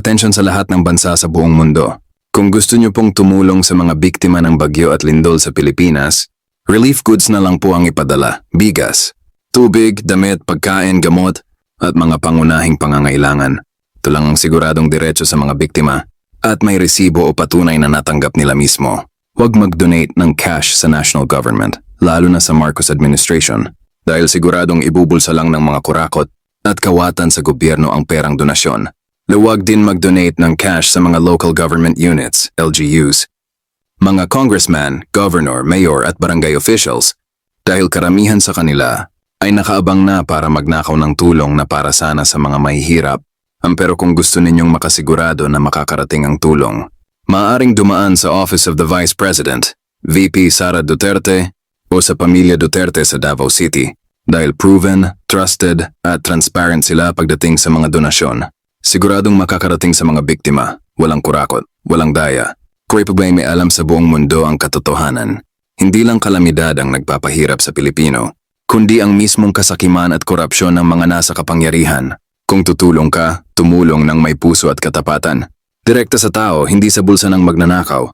Atensyon sa lahat ng bansa sa buong mundo. Kung gusto niyo pong tumulong sa mga biktima ng bagyo at lindol sa Pilipinas, relief goods na lang po ang ipadala. Bigas, tubig, damit, pagkain, gamot, at mga pangunahing pangangailangan. Ito lang ang siguradong diretso sa mga biktima at may resibo o patunay na natanggap nila mismo. Huwag mag-donate ng cash sa national government, lalo na sa Marcos administration, dahil siguradong ibubulsa lang ng mga kurakot at kawatan sa gobyerno ang perang donasyon. Luwag din mag-donate ng cash sa mga local government units, LGUs, mga congressman, governor, mayor at barangay officials, dahil karamihan sa kanila ay nakaabang na para magnakaw ng tulong na para sana sa mga mahihirap. Pero kung gusto ninyong makasigurado na makakarating ang tulong, maaaring dumaan sa Office of the Vice President, VP Sara Duterte, o sa Pamilya Duterte sa Davao City, dahil proven, trusted, at transparent sila pagdating sa mga donasyon. Siguradong makakarating sa mga biktima, walang kurakot, walang daya. Kung pa ba may alam sa buong mundo ang katotohanan, hindi lang kalamidad ang nagpapahirap sa Pilipino, kundi ang mismong kasakiman at korupsyon ng mga nasa kapangyarihan. Kung tutulong ka, tumulong ng may puso at katapatan. Direkta sa tao, hindi sa bulsa ng magnanakaw.